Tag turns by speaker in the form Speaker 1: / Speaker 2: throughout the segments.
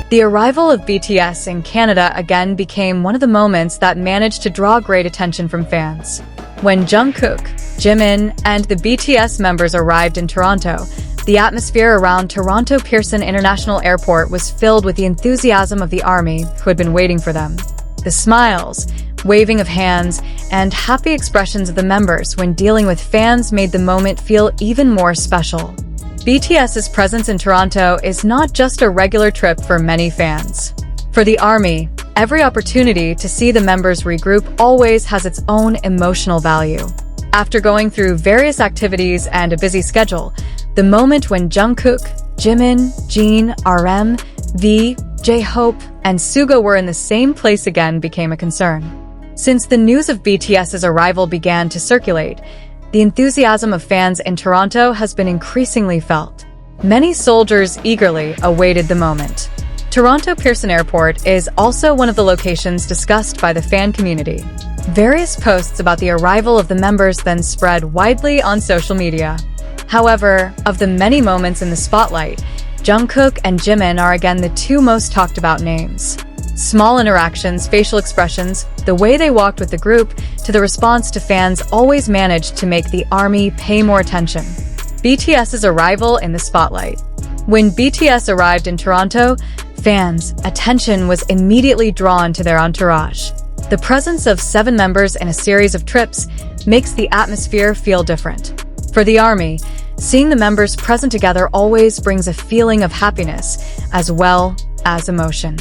Speaker 1: The arrival of BTS in Canada again became one of the moments that managed to draw great attention from fans. When Jungkook, Jimin, and the BTS members arrived in Toronto, the atmosphere around TorontoPearson International Airport was filled with the enthusiasm of the ARMY who had been waiting for them. The smiles, waving of hands, and happy expressions of the members when dealing with fans made the moment feel even more special. BTS's presence in Toronto is not just a regular trip for many fans. For the ARMY, every opportunity to see the members regroup always has its own emotional value. After going through various activities and a busy schedule, the moment when Jungkook, Jimin, Jin, V, JHope, and Suga were in the same place again became a concern. Since the news of BTS's arrival began to circulate, the enthusiasm of fans in Toronto has been increasingly felt. Many soldiers eagerly awaited the moment. TorontoPearson Airport is also one of the locations discussed by the fan community. Various posts about the arrival of the members then spread widely on social media. However, of the many moments in the spotlight, Jungkook and Jimin are again the two most talked about names. Small interactions, facial expressions, the way they walked with the group, to the response to fans always managed to make the ARMY pay more attention. BTS's arrival in the spotlight. When BTS arrived in Toronto, fans' attention was immediately drawn to their entourage. The presence of 7 members in a series of trips makes the atmosphere feel different. For the ARMY, seeing the members present together always brings a feeling of happiness, as well as emotion.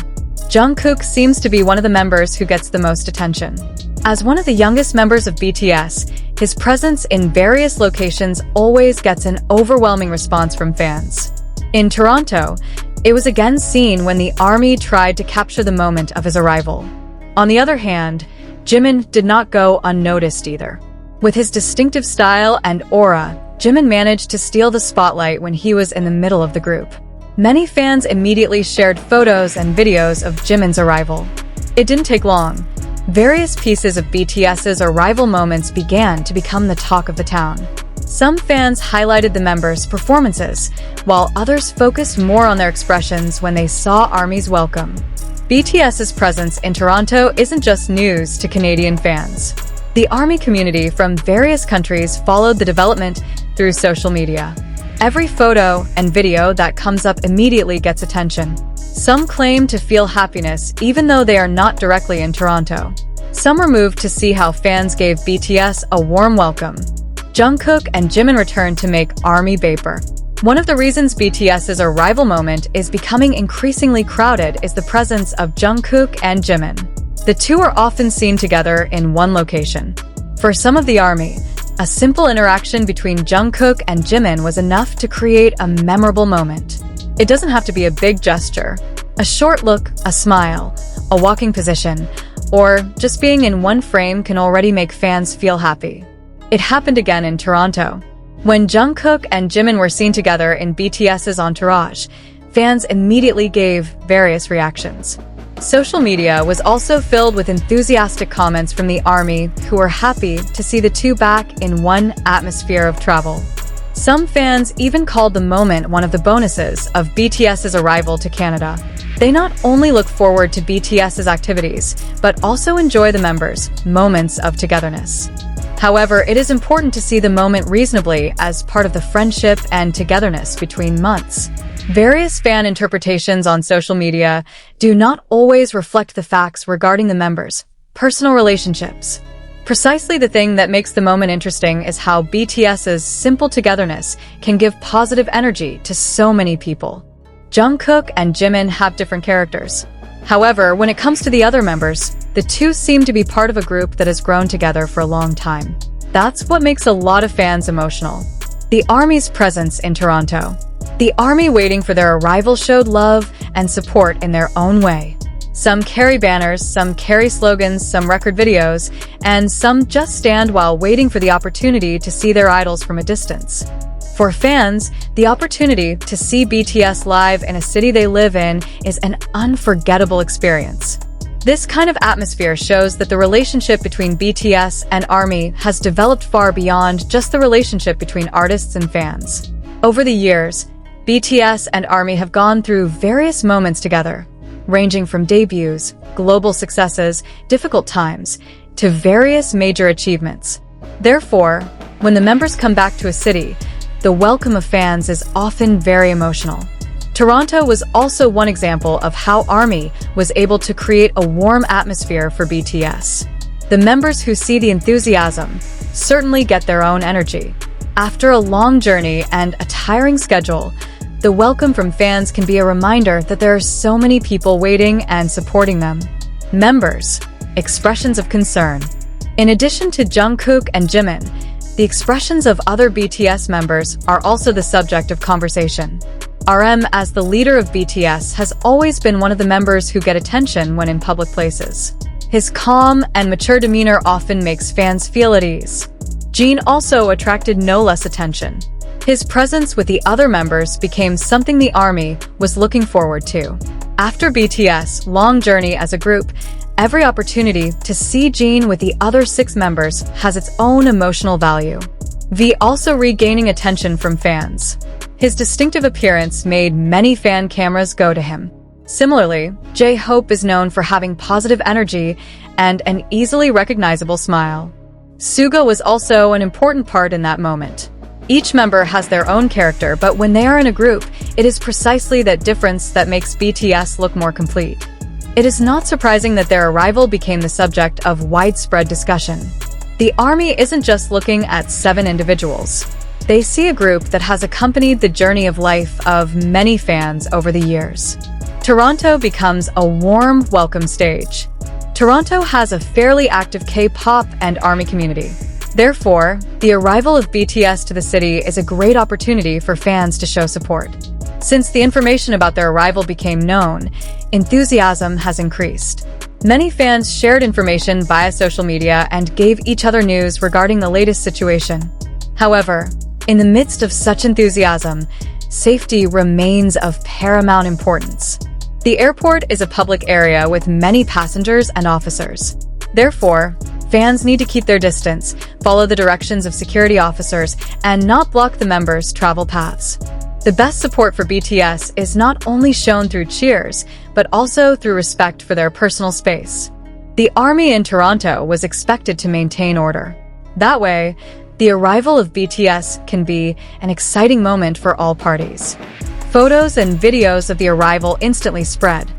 Speaker 1: Jungkook seems to be one of the members who gets the most attention. As one of the youngest members of BTS, his presence in various locations always gets an overwhelming response from fans. In Toronto, it was again seen when the ARMY tried to capture the moment of his arrival. On the other hand, Jimin did not go unnoticed either. With his distinctive style and aura, Jimin managed to steal the spotlight when he was in the middle of the group. Many fans immediately shared photos and videos of Jimin's arrival. It didn't take long. Various pieces of BTS's arrival moments began to become the talk of the town. Some fans highlighted the members' performances, while others focused more on their expressions when they saw ARMY's welcome. BTS's presence in Toronto isn't just news to Canadian fans. The ARMY community from various countries followed the development through social media. Every photo and video that comes up immediately gets attention. Some claim to feel happiness even though they are not directly in Toronto. Some were moved to see how fans gave BTS a warm welcome. Jungkook and Jimin returned to make ARMY vapor. One of the reasons BTS's arrival moment is becoming increasingly crowded is the presence of Jungkook and Jimin. The two are often seen together in one location. For some of the ARMY, a simple interaction between Jungkook and Jimin was enough to create a memorable moment. It doesn't have to be a big gesture. A short look, a smile, a walking position, or just being in one frame can already make fans feel happy. It happened again in Toronto. When Jungkook and Jimin were seen together in BTS's entourage, fans immediately gave various reactions. Social media was also filled with enthusiastic comments from the ARMY who were happy to see the two back in one atmosphere of travel. Some fans even called the moment one of the bonuses of BTS's arrival to Canada. They not only look forward to BTS's activities, but also enjoy the members' moments of togetherness. However, it is important to see the moment reasonably as part of the friendship and togetherness between months. Various fan interpretations on social media do not always reflect the facts regarding the members' personal relationships. Precisely the thing that makes the moment interesting is how BTS's simple togetherness can give positive energy to so many people. Jungkook and Jimin have different characters. However, when it comes to the other members, the two seem to be part of a group that has grown together for a long time. That's what makes a lot of fans emotional. The ARMY's presence in Toronto. The ARMY waiting for their arrival showed love and support in their own way. Some carry banners, some carry slogans, some record videos, and some just stand while waiting for the opportunity to see their idols from a distance. For fans, the opportunity to see BTS live in a city they live in is an unforgettable experience. This kind of atmosphere shows that the relationship between BTS and ARMY has developed far beyond just the relationship between artists and fans. Over the years, BTS and ARMY have gone through various moments together, ranging from debuts, global successes, difficult times, to various major achievements. Therefore, when the members come back to a city, the welcome of fans is often very emotional. Toronto was also one example of how ARMY was able to create a warm atmosphere for BTS. The members who see the enthusiasm certainly get their own energy. After a long journey and a tiring schedule, the welcome from fans can be a reminder that there are so many people waiting and supporting them. Members, expressions of concern. In addition to Jungkook and Jimin, the expressions of other BTS members are also the subject of conversation. RM, as the leader of BTS, has always been one of the members who get attention when in public places. His calm and mature demeanor often makes fans feel at ease. Jin also attracted no less attention. His presence with the other members became something the ARMY was looking forward to. After BTS' long journey as a group, every opportunity to see Jin with the other 6 members has its own emotional value. V also regaining attention from fans. His distinctive appearance made many fan cameras go to him. Similarly, JHope is known for having positive energy and an easily recognizable smile. Suga was also an important part in that moment. Each member has their own character, but when they are in a group, it is precisely that difference that makes BTS look more complete. It is not surprising that their arrival became the subject of widespread discussion. The ARMY isn't just looking at 7 individuals. They see a group that has accompanied the journey of life of many fans over the years. Toronto becomes a warm, welcome stage. Toronto has a fairly active K-pop and ARMY community. Therefore, the arrival of BTS to the city is a great opportunity for fans to show support. Since the information about their arrival became known, enthusiasm has increased. Many fans shared information via social media and gave each other news regarding the latest situation. However, in the midst of such enthusiasm, safety remains of paramount importance. The airport is a public area with many passengers and officers. Therefore, fans need to keep their distance, follow the directions of security officers, and not block the members' travel paths. The best support for BTS is not only shown through cheers, but also through respect for their personal space. The ARMY in Toronto was expected to maintain order. That way, the arrival of BTS can be an exciting moment for all parties. Photos and videos of the arrival instantly spread.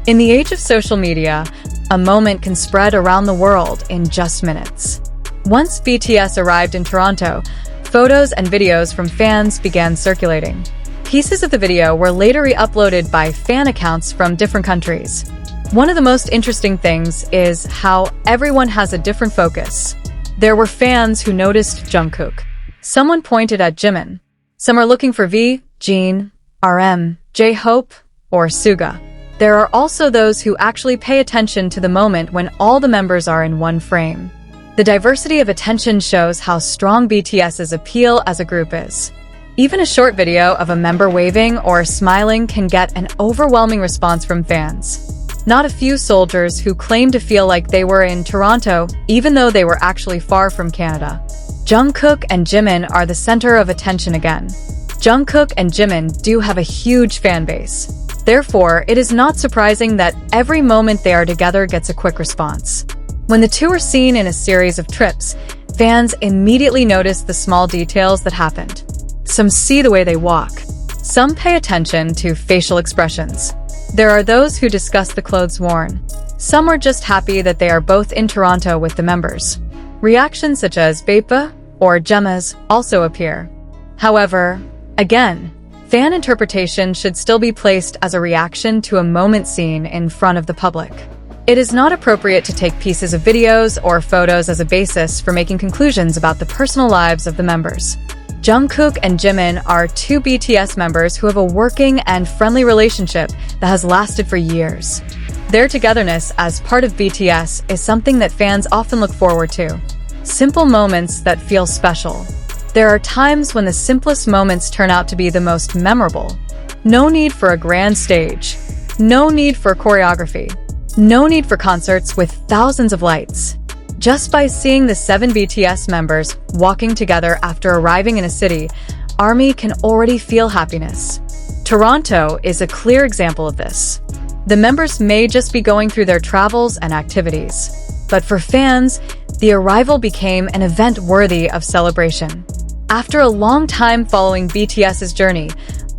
Speaker 1: In the age of social media, a moment can spread around the world in just minutes. Once BTS arrived in Toronto, photos and videos from fans began circulating. Pieces of the video were later re-uploaded by fan accounts from different countries. One of the most interesting things is how everyone has a different focus. There were fans who noticed Jungkook. Someone pointed at Jimin. Some are looking for V, Jin, RM, JHope, or Suga. There are also those who actually pay attention to the moment when all the members are in one frame. The diversity of attention shows how strong BTS's appeal as a group is. Even a short video of a member waving or smiling can get an overwhelming response from fans. Not a few soldiers who claim to feel like they were in Toronto, even though they were actually far from Canada. Jungkook and Jimin are the center of attention again. Jungkook and Jimin do have a huge fan base. Therefore, it is not surprising that every moment they are together gets a quick response. When the two are seen in a series of trips, fans immediately notice the small details that happened. Some see the way they walk. Some pay attention to facial expressions. There are those who discuss the clothes worn. Some are just happy that they are both in Toronto with the members. Reactions such as Bepa or Gemmas also appear. However, again, fan interpretation should still be placed as a reaction to a moment seen in front of the public. It is not appropriate to take pieces of videos or photos as a basis for making conclusions about the personal lives of the members. Jungkook and Jimin are 2 BTS members who have a working and friendly relationship that has lasted for years. Their togetherness as part of BTS is something that fans often look forward to. Simple moments that feel special. There are times when the simplest moments turn out to be the most memorable. No need for a grand stage. No need for choreography. No need for concerts with thousands of lights. Just by seeing the 7 BTS members walking together after arriving in a city, ARMY can already feel happiness. Toronto is a clear example of this. The members may just be going through their travels and activities. But for fans, the arrival became an event worthy of celebration. After a long time following BTS's journey,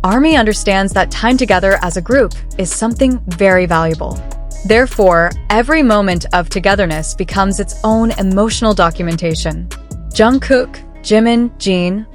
Speaker 1: ARMY understands that time together as a group is something very valuable. Therefore, every moment of togetherness becomes its own emotional documentation. Jungkook, Jimin, Jin,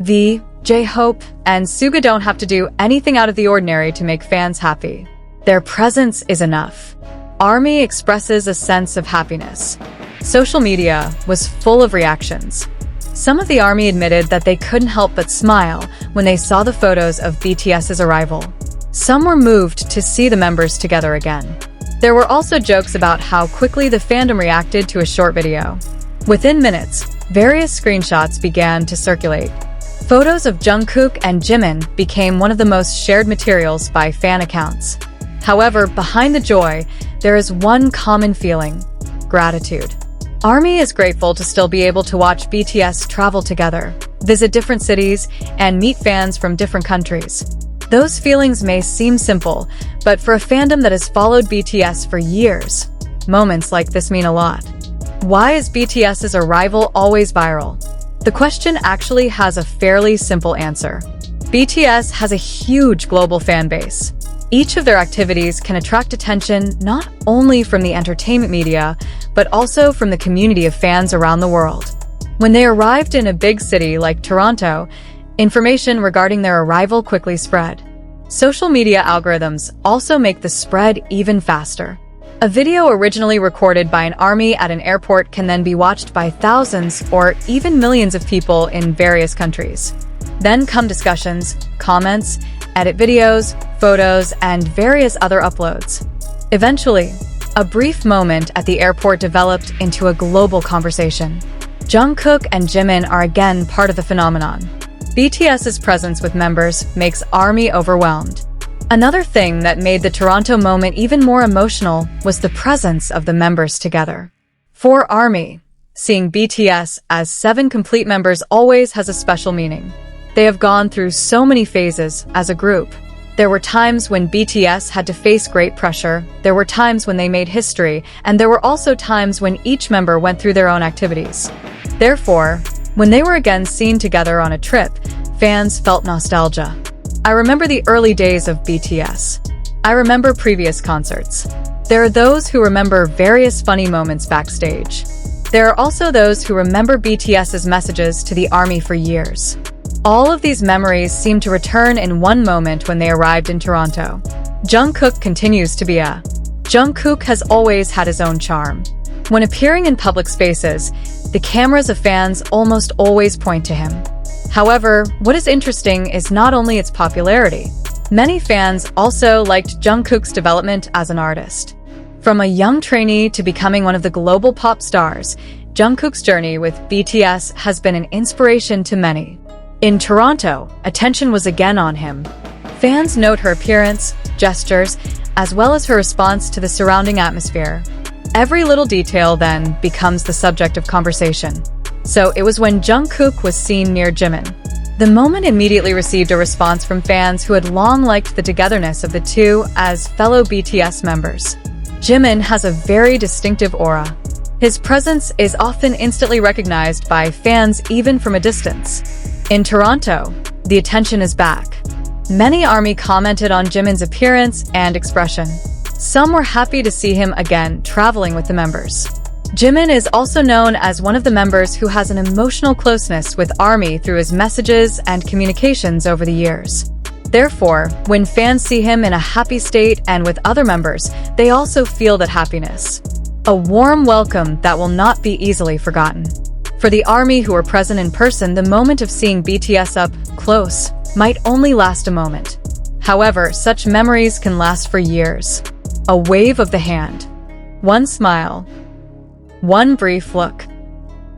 Speaker 1: V, JHope, and Suga don't have to do anything out of the ordinary to make fans happy. Their presence is enough. ARMY expresses a sense of happiness. Social media was full of reactions. Some of the ARMY admitted that they couldn't help but smile when they saw the photos of BTS's arrival. Some were moved to see the members together again. There were also jokes about how quickly the fandom reacted to a short video. Within minutes, various screenshots began to circulate. Photos of Jungkook and Jimin became one of the most shared materials by fan accounts. However, behind the joy, there is one common feeling: gratitude. ARMY is grateful to still be able to watch BTS travel together, visit different cities, and meet fans from different countries. Those feelings may seem simple, but for a fandom that has followed BTS for years, moments like this mean a lot. Why is BTS's arrival always viral? The question actually has a fairly simple answer. BTS has a huge global fan base. Each of their activities can attract attention not only from the entertainment media, but also from the community of fans around the world. When they arrived in a big city like Toronto, information regarding their arrival quickly spread. Social media algorithms also make the spread even faster. A video originally recorded by an ARMY at an airport can then be watched by thousands or even millions of people in various countries. Then come discussions, comments, edit videos, photos, and various other uploads. Eventually, a brief moment at the airport developed into a global conversation. Jungkook and Jimin are again part of the phenomenon. BTS's presence with members makes ARMY overwhelmed. Another thing that made the Toronto moment even more emotional was the presence of the members together. For ARMY, seeing BTS as 7 complete members always has a special meaning. They have gone through so many phases as a group. There were times when BTS had to face great pressure, there were times when they made history, and there were also times when each member went through their own activities. Therefore, when they were again seen together on a trip, fans felt nostalgia. I remember the early days of BTS. I remember previous concerts. There are those who remember various funny moments backstage. There are also those who remember BTS's messages to the ARMY for years. All of these memories seem to return in one moment when they arrived in Toronto. Jungkook continues to be a. Jungkook has always had his own charm. When appearing in public spaces, the cameras of fans almost always point to him. However, what is interesting is not only its popularity. Many fans also liked Jungkook's development as an artist. From a young trainee to becoming one of the global pop stars, Jungkook's journey with BTS has been an inspiration to many. In Toronto, attention was again on him. Fans note her appearance, gestures, as well as her response to the surrounding atmosphere. Every little detail then becomes the subject of conversation. So it was when Jungkook was seen near Jimin. The moment immediately received a response from fans who had long liked the togetherness of the two as fellow BTS members. Jimin has a very distinctive aura. His presence is often instantly recognized by fans even from a distance. In Toronto, the attention is back. Many ARMY commented on Jimin's appearance and expression. Some were happy to see him again traveling with the members. Jimin is also known as one of the members who has an emotional closeness with ARMY through his messages and communications over the years. Therefore, when fans see him in a happy state and with other members, they also feel that happiness. A warm welcome that will not be easily forgotten. For the ARMY who were present in person, the moment of seeing BTS up close might only last a moment. However, such memories can last for years. A wave of the hand. One smile. One brief look.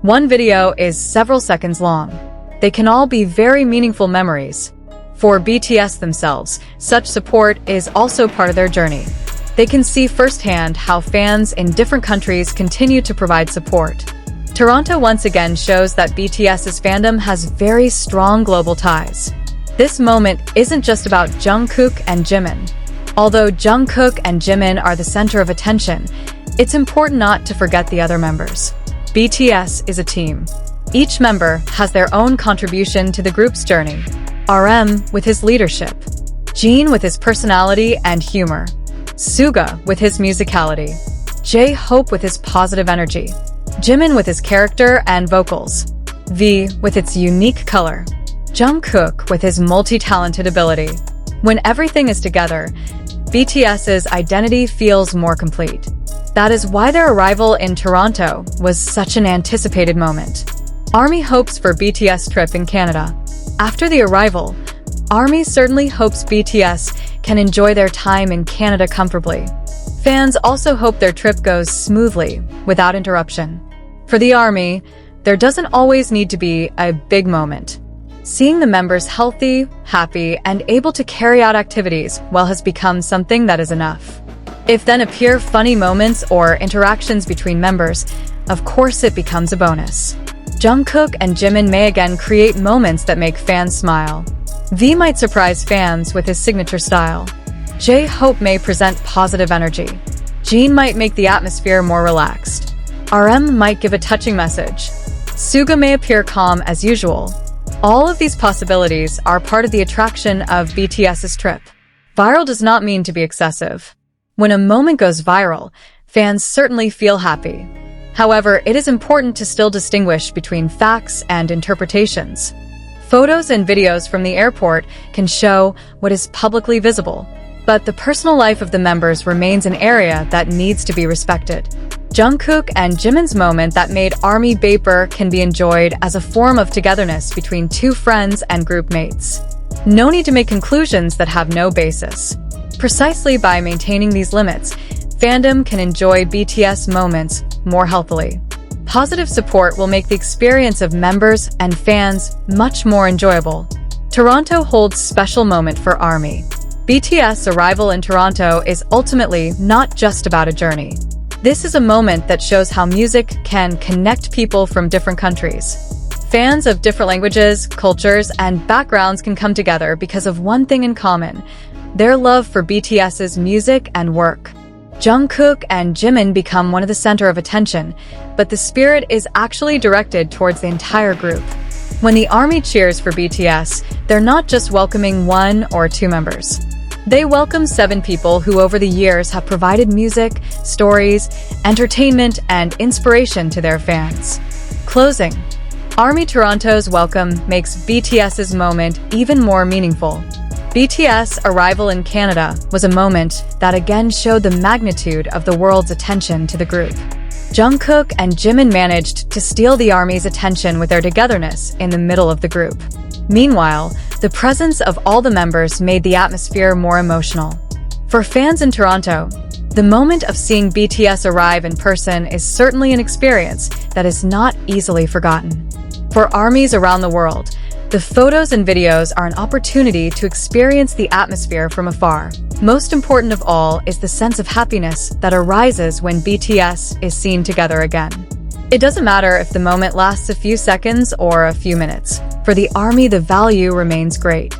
Speaker 1: One video is several seconds long. They can all be very meaningful memories. For BTS themselves, such support is also part of their journey. They can see firsthand how fans in different countries continue to provide support. Toronto once again shows that BTS's fandom has very strong global ties. This moment isn't just about Jungkook and Jimin. Although Jungkook and Jimin are the center of attention, it's important not to forget the other members. BTS is a team. Each member has their own contribution to the group's journey. RM with his leadership, Jin with his personality and humor, Suga with his musicality, JHope with his positive energy, Jimin with his character and vocals, V with its unique color, Jungkook with his multi-talented ability. When everything is together, BTS's identity feels more complete. That is why their arrival in Toronto was such an anticipated moment. ARMY hopes for BTS trip in Canada. After the arrival, ARMY certainly hopes BTS can enjoy their time in Canada comfortably. Fans also hope their trip goes smoothly, without interruption. For the ARMY, there doesn't always need to be a big moment. Seeing the members healthy, happy, and able to carry out activities well has become something that is enough. If then appear funny moments or interactions between members, of course it becomes a bonus. Jungkook and Jimin may again create moments that make fans smile. V might surprise fans with his signature style. JHope may present positive energy. Jin might make the atmosphere more relaxed. RM might give a touching message. Suga may appear calm as usual. All of these possibilities are part of the attraction of BTS's trip. Viral does not mean to be excessive. When a moment goes viral, fans certainly feel happy. However, it is important to still distinguish between facts and interpretations. Photos and videos from the airport can show what is publicly visible, but the personal life of the members remains an area that needs to be respected. Jungkook and Jimin's moment that made ARMY vapor can be enjoyed as a form of togetherness between two friends and group mates. No need to make conclusions that have no basis. Precisely by maintaining these limits, fandom can enjoy BTS moments more healthily. Positive support will make the experience of members and fans much more enjoyable. Toronto holds special moment for ARMY. BTS arrival in Toronto is ultimately not just about a journey. This is a moment that shows how music can connect people from different countries. Fans of different languages, cultures, and backgrounds can come together because of one thing in common: their love for BTS's music and work. Jungkook and Jimin become one of the center of attention, but the spirit is actually directed towards the entire group. When the ARMY cheers for BTS, they're not just welcoming one or two members. They welcome 7 people who over the years have provided music, stories, entertainment, and inspiration to their fans. Closing. ARMY Toronto's welcome makes BTS's moment even more meaningful. BTS arrival in Canada was a moment that again showed the magnitude of the world's attention to the group. Jungkook and Jimin managed to steal the ARMY's attention with their togetherness in the middle of the group. Meanwhile, the presence of all the members made the atmosphere more emotional. For fans in Toronto, the moment of seeing BTS arrive in person is certainly an experience that is not easily forgotten. For ARMYs around the world, the photos and videos are an opportunity to experience the atmosphere from afar. Most important of all is the sense of happiness that arises when BTS is seen together again. It doesn't matter if the moment lasts a few seconds or a few minutes. For the ARMY, the value remains great.